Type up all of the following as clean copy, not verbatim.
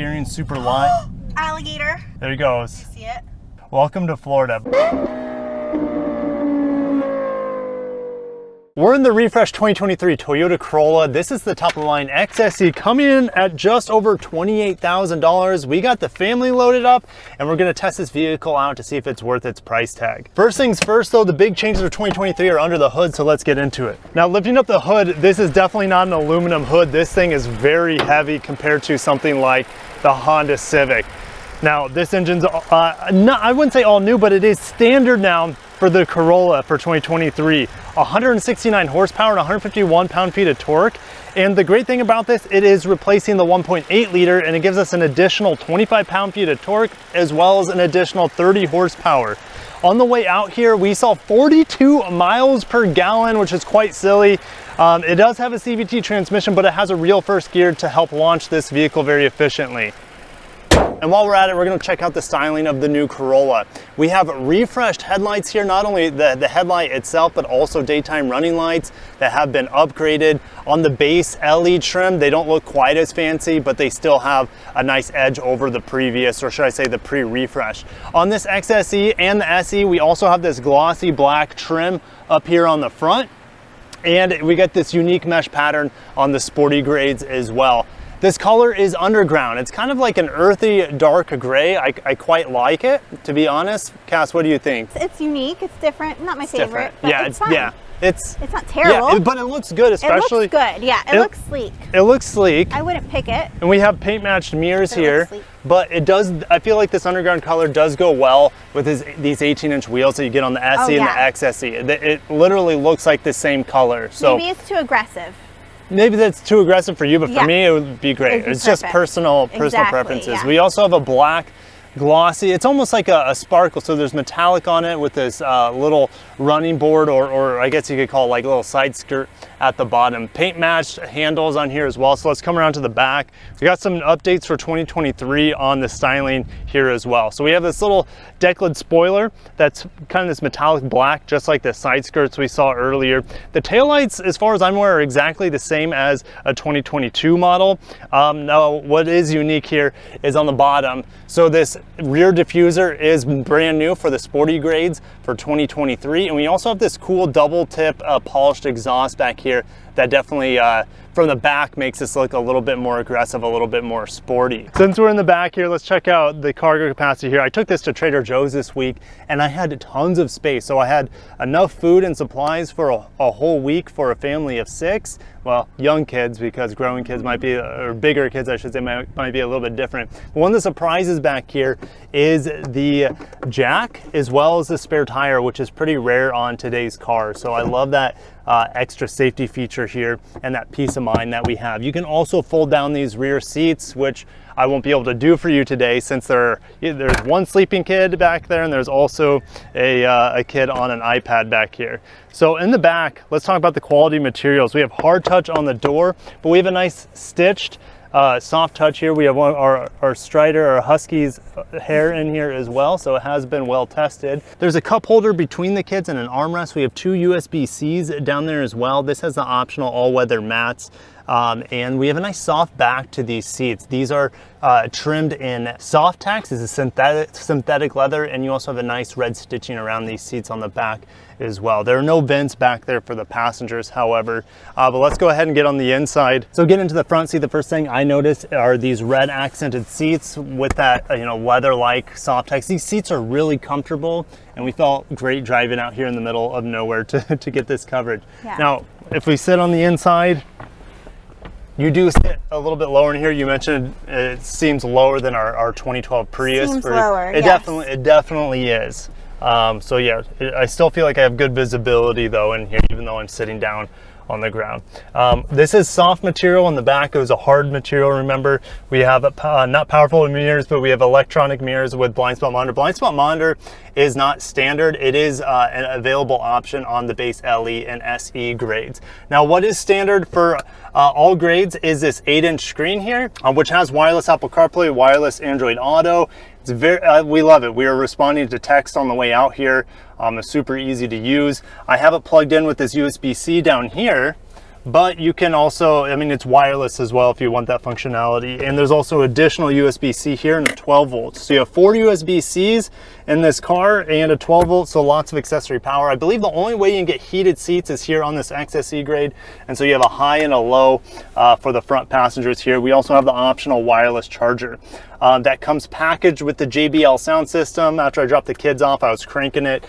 steering, super light. Alligator. There he goes. You see it? Welcome to Florida. We're in the refresh 2023 Toyota Corolla. This is the top of the line XSE coming in at just over $28,000. We got the family loaded up and we're gonna test this vehicle out to see if it's worth its price tag. First things first though, the big changes of 2023 are under the hood, so let's get into it. Now lifting up the hood, this is definitely not an aluminum hood. This thing is very heavy compared to something like the Honda Civic. Now this engine's, I wouldn't say all new, but it is standard now for the Corolla for 2023. 169 horsepower and 151 pound-feet of torque. And the great thing about this, it is replacing the 1.8 liter and it gives us an additional 25 pound-feet of torque as well as an additional 30 horsepower. On the way out here, we saw 42 miles per gallon, which is quite silly. It does have a CVT transmission, but it has a real first gear to help launch this vehicle very efficiently. And while we're at it, we're going to check out the styling of the new Corolla. We have refreshed headlights here, not only the headlight itself, but also daytime running lights that have been upgraded. On the base LED trim, they don't look quite as fancy, but they still have a nice edge over the previous, or should I say the pre-refresh. On this XSE and the SE, we also have this glossy black trim up here on the front. And we get this unique mesh pattern on the sporty grades as well. This color is underground. It's kind of like an earthy, dark gray. I quite like it, to be honest. Cass, what do you think? It's unique, it's different. Not my favorite, but yeah, it's fine. Yeah, it's not terrible. Yeah, but it looks good, especially. It looks good, yeah. It looks sleek. It looks sleek. I wouldn't pick it. And we have paint matched mirrors here. Sleek. But it does, I feel like this underground color does go well with these 18-inch wheels that you get on the SE and the XSE. It literally looks like the same color. So maybe it's too aggressive. Maybe that's too aggressive for you, but for me, it would be great. It's just personal preferences. Yeah. We also have a black glossy. It's almost like a sparkle. So there's metallic on it with this little running board, or I guess you could call it like a little side skirt at the bottom. Paint matched handles on here as well. So let's come around to the back. We got some updates for 2023 on the styling here as well. So we have this little deck lid spoiler that's kind of this metallic black, just like the side skirts we saw earlier. The taillights, as far as I'm aware, are exactly the same as a 2022 model. Now, what is unique here is on the bottom. So this rear diffuser is brand new for the sporty grades for 2023. And we also have this cool double tip polished exhaust back here that definitely from the back makes this look a little bit more aggressive, a little bit more sporty. Since we're in the back here, let's check out the cargo capacity here. I took this to Trader Joe's this week and I had tons of space. So I had enough food and supplies for a whole week for a family of 6. Well, young kids, because growing kids might be, or bigger kids I should say, might be a little bit different. But one of the surprises back here is the jack as well as the spare tire, which is pretty rare on today's cars. So I love that extra safety feature here and that peace of mind that we have. You can also fold down these rear seats, which I won't be able to do for you today since there's one sleeping kid back there and there's also a kid on an iPad back here. So in the back, let's talk about the quality materials. We have hard touch on the door, but we have a nice stitched soft touch here. We have our Strider, our Husky's hair in here as well, so it has been well tested. There's a cup holder between the kids and an armrest. We have 2 USB-Cs down there as well. This has the optional all-weather mats. And we have a nice soft back to these seats. These are trimmed in Softex. This is synthetic leather, and you also have a nice red stitching around these seats on the back as well. There are no vents back there for the passengers, however, but let's go ahead and get on the inside. So get into the front seat. The first thing I noticed are these red accented seats with that leather-like Softex. These seats are really comfortable, and we felt great driving out here in the middle of nowhere to get this coverage. Yeah. Now, if we sit on the inside, you do sit a little bit lower in here. You mentioned it seems lower than our 2012 Prius. Seems lower, it definitely is. So yeah, I still feel like I have good visibility though in here, even though I'm sitting down on the ground. This is soft material on the back. It was a hard material, remember. We have not powerful mirrors, but we have electronic mirrors with blind spot monitor. Blind spot monitor is not standard. It is an available option on the base LE and SE grades. Now, what is standard for all grades is this 8-inch screen here, which has wireless Apple CarPlay, wireless Android Auto. It's we love it. We are responding to text on the way out here. It's super easy to use. I have it plugged in with this USB-C down here, but you can also, I mean, it's wireless as well if you want that functionality. And there's also additional USB-C here and a 12 volts. So you have 4 USB-Cs in this car and a 12 volts, so lots of accessory power. I believe the only way you can get heated seats is here on this XSE grade. And so you have a high and a low for the front passengers here. We also have the optional wireless charger. That comes packaged with the JBL sound system. After I dropped the kids off, I was cranking it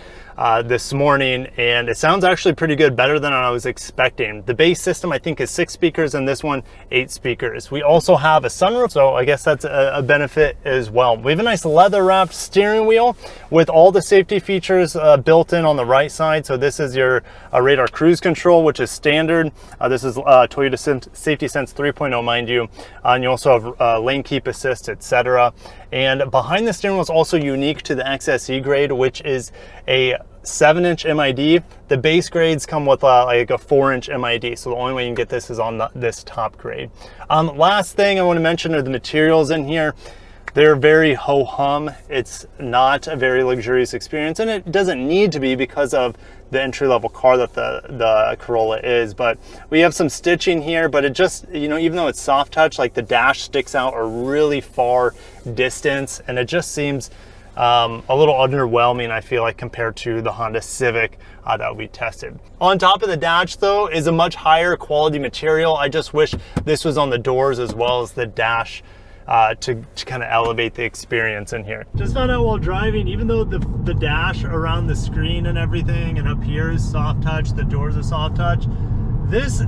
this morning, and it sounds actually pretty good, better than I was expecting. The base system I think is 6 speakers, and this one 8 speakers. We also have a sunroof, so I guess that's a benefit as well. We have a nice leather wrapped steering wheel with all the safety features built in on the right side. So this is your radar cruise control, which is standard. This is Toyota Safety Sense 3.0, mind you. And you also have lane keep assist, etc. And behind the steering wheel is also unique to the XSE grade, which is a 7-inch MID. The base grades come with like a 4-inch MID, so the only way you can get this is on this top grade. Last thing I want to mention are the materials in here. They're very ho-hum. It's not a very luxurious experience, and it doesn't need to be because of the entry-level car that the Corolla is. But we have some stitching here, but it just, you know, even though it's soft touch, like the dash sticks out a really far distance, and it just seems a little underwhelming, I feel like, compared to the Honda Civic that we tested. On top of the dash though is a much higher quality material. I just wish this was on the doors as well as the dash to kind of elevate the experience in here. Just found out while driving, even though the dash around the screen and everything and up here is soft touch, the doors are soft touch, this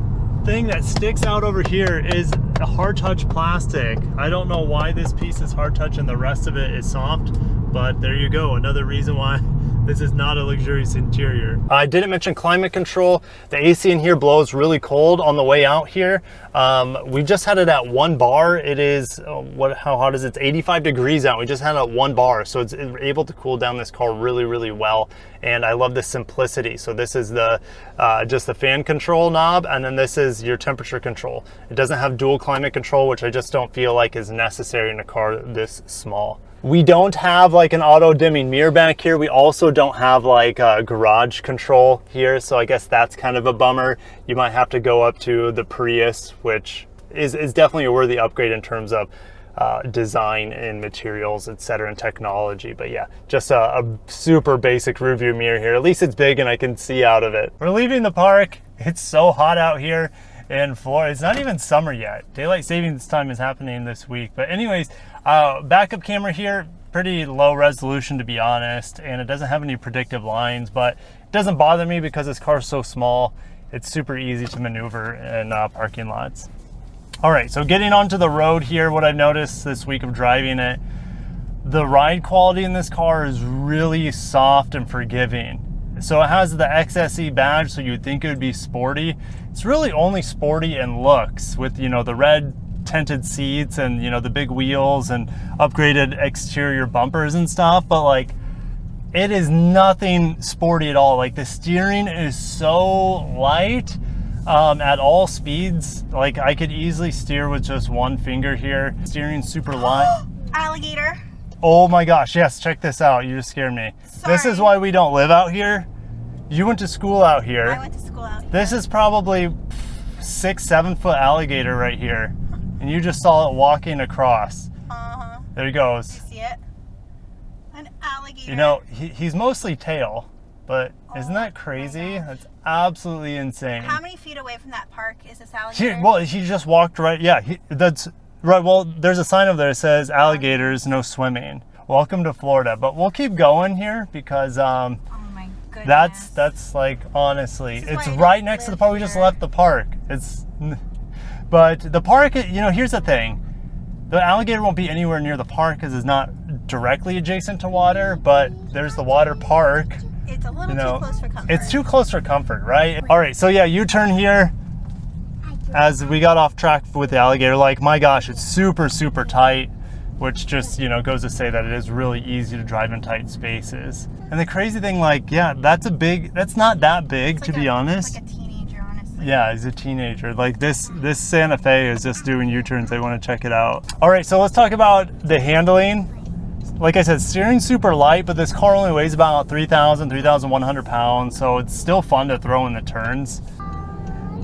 thing that sticks out over here is a hard touch plastic. I don't know why this piece is hard touch and the rest of it is soft, but there you go, another reason why this is not a luxurious interior. I didn't mention climate control. The AC in here blows really cold on the way out here. We just had it at 1 bar. It is, how hot is it? It's 85 degrees out. We just had it at 1 bar. So it's able to cool down this car really, really well. And I love the simplicity. So this is the just the fan control knob, and then this is your temperature control. It doesn't have dual climate control, which I just don't feel like is necessary in a car this small. We don't have like an auto dimming mirror back here. We also don't have like a garage control here. So I guess that's kind of a bummer. You might have to go up to the Prius, which is definitely a worthy upgrade in terms of design and materials, etc., and technology. But yeah, just a super basic rear view mirror here. At least it's big and I can see out of it. We're leaving the park. It's so hot out here in Florida. It's not even summer yet. Daylight savings time is happening this week. But anyways, backup camera here, pretty low resolution to be honest, and it doesn't have any predictive lines, but it doesn't bother me because this car is so small. It's super easy to maneuver in parking lots. All right, so getting onto the road here, what I've noticed this week of driving it, the ride quality in this car is really soft and forgiving. So it has the XSE badge, so you'd think it would be sporty. It's really only sporty in looks with, you know, the red tinted seats and, you know, the big wheels and upgraded exterior bumpers and stuff, but like it is nothing sporty at all. Like the steering is so light at all speeds. Like I could easily steer with just one finger here. Steering super light. Alligator. Oh my gosh, yes, check this out. You just scared me. Sorry. This is why we don't live out here. You went to school out here. I went to school out here. This is probably 6-7 foot alligator right here. And you just saw it walking across. Uh-huh. There he goes. You see it? An alligator. You know, he's mostly tail, but isn't that crazy? That's absolutely insane. How many feet away from that park is this alligator? He just walked right, yeah, that's right. Well, there's a sign over there that says alligators, no swimming. Welcome to Florida, but we'll keep going here because oh my goodness. that's like, honestly, it's right next to the park. We just left the park. But the park, you know, here's the thing. The alligator won't be anywhere near the park because it's not directly adjacent to water, but there's the water park. It's a little too close for comfort. It's too close for comfort, right? All right, so yeah, U-turn here. As we got off track with the alligator, like, my gosh, it's super, super tight, which just, you know, goes to say that it is really easy to drive in tight spaces. And the crazy thing, like, yeah, that's not that big, to be honest. It's like a teenager, honestly. Yeah, he's a teenager. Like this Santa Fe is just doing U-turns. I want to check it out. All right, so let's talk about the handling. Like I said, steering's super light, but this car only weighs about 3,100 pounds, so it's still fun to throw in the turns.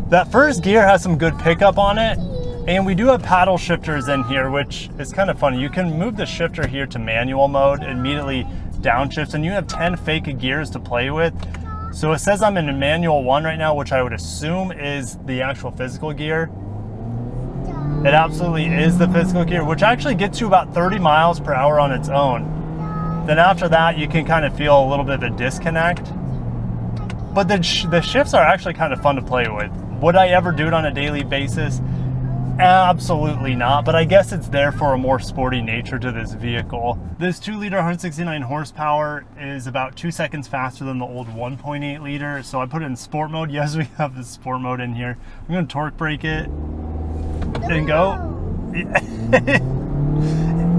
That first gear has some good pickup on it, and we do have paddle shifters in here, which is kind of funny. You can move the shifter here to manual mode, immediately downshifts, and you have 10 fake gears to play with. So it says I'm in manual 1 right now, which I would assume is the actual physical gear. It absolutely is the physical gear, which actually gets you about 30 miles per hour on its own. Then after that, you can kind of feel a little bit of a disconnect. But the shifts are actually kind of fun to play with. Would I ever do it on a daily basis? Absolutely not, but I guess it's there for a more sporty nature to this vehicle. This 2-liter 169 horsepower is about 2 seconds faster than the old 1.8 liter. So I put it in sport mode. Yes, we have the sport mode in here. I'm gonna torque brake it and go.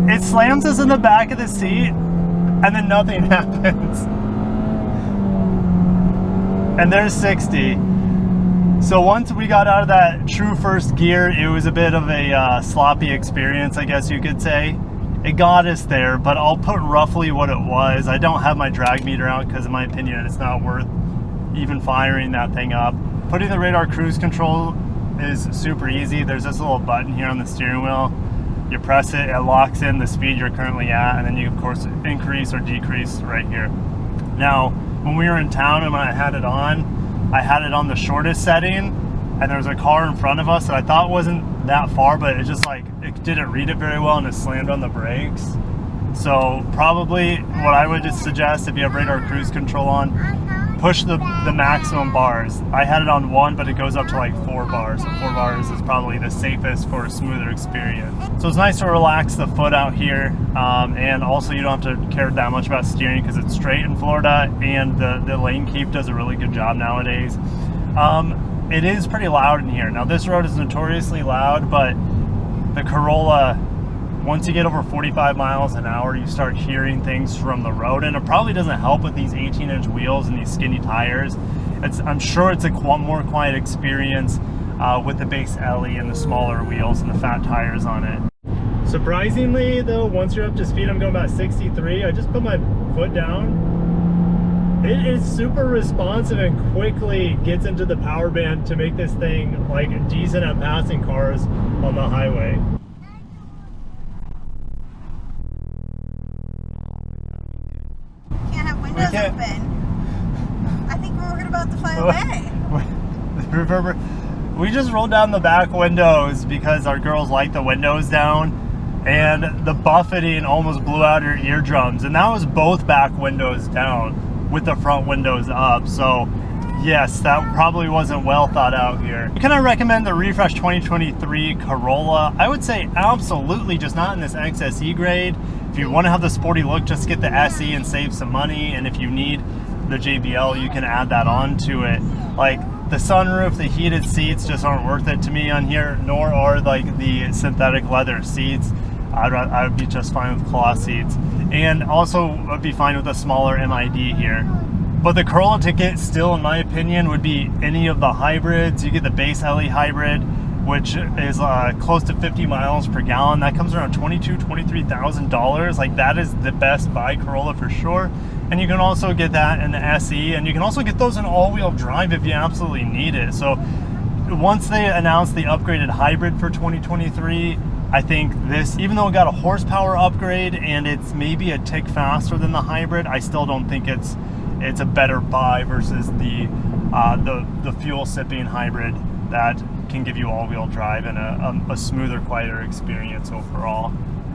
It slams us in the back of the seat and then nothing happens. And there's 60. So once we got out of that true first gear, it was a bit of a sloppy experience, I guess you could say. It got us there, but I'll put roughly what it was. I don't have my drag meter out because in my opinion, it's not worth even firing that thing up. Putting the radar cruise control is super easy. There's this little button here on the steering wheel. You press it, it locks in the speed you're currently at, and then you of course increase or decrease right here. Now, when we were in town and when I had it on the shortest setting, and there was a car in front of us that I thought wasn't that far, but it just like, it didn't read it very well and it slammed on the brakes. So probably what I would just suggest, if you have radar cruise control on, push the maximum bars. I had it on 1, but it goes up to like 4 bars. So 4 bars is probably the safest for a smoother experience. So it's nice to relax the foot out here. And also you don't have to care that much about steering because it's straight in Florida, and the lane keep does a really good job nowadays. It is pretty loud in here. Now this road is notoriously loud, but the Corolla, once you get over 45 miles an hour, you start hearing things from the road, and it probably doesn't help with these 18-inch wheels and these skinny tires. I'm sure it's a more quiet experience with the base LE and the smaller wheels and the fat tires on it. Surprisingly though, once you're up to speed, I'm going about 63. I just put my foot down. It is super responsive and quickly gets into the power band to make this thing like decent at passing cars on the highway. Can't have windows open. I think we're about to fly away. Remember, we just rolled down the back windows because our girls like the windows down, and the buffeting almost blew out her eardrums, and that was both back windows down with the front windows up. So yes, that probably wasn't well thought out here. Can I recommend the Refresh 2023 Corolla? I would say absolutely, just not in this XSE grade. If you want to have the sporty look, just get the SE and save some money, and if you need the JBL, you can add that on to it. Like the sunroof, the heated seats just aren't worth it to me on here, nor are like the synthetic leather seats. I would be just fine with cloth seats, and also would be fine with a smaller MID here. But the Corolla ticket still, in my opinion, would be any of the hybrids. You get the base LE hybrid, which is close to 50 miles per gallon. That comes around $23,000. Like, that is the best buy Corolla for sure. And you can also get that in the SE, and you can also get those in all-wheel drive if you absolutely need it. So once they announce the upgraded hybrid for 2023, I think this, even though it got a horsepower upgrade and it's maybe a tick faster than the hybrid, I still don't think it's a better buy versus the fuel sipping hybrid that can give you all-wheel drive and a smoother, quieter experience overall.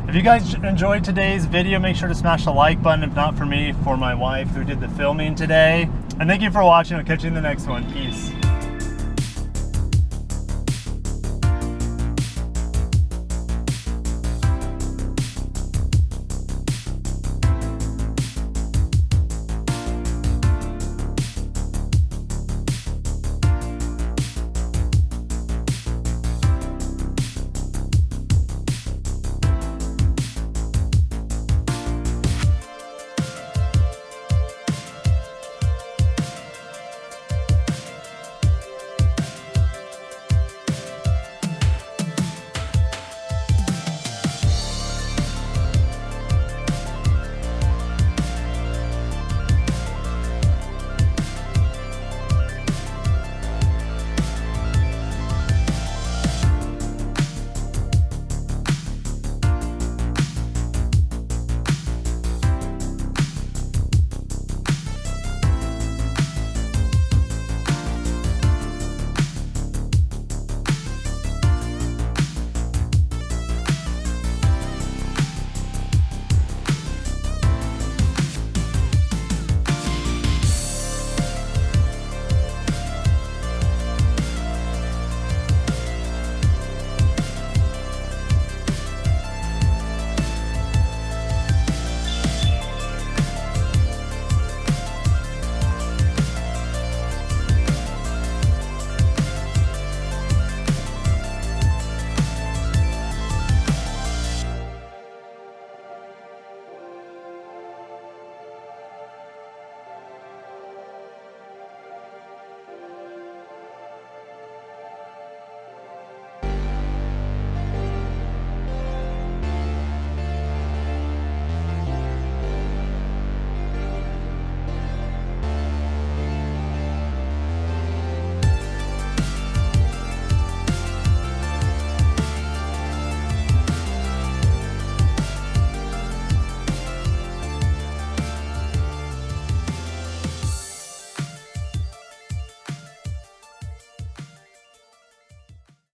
If you guys enjoyed today's video, make sure to smash the like button. If not for me, for my wife who did the filming today. And thank you for watching. I'll catch you in the next one. Peace.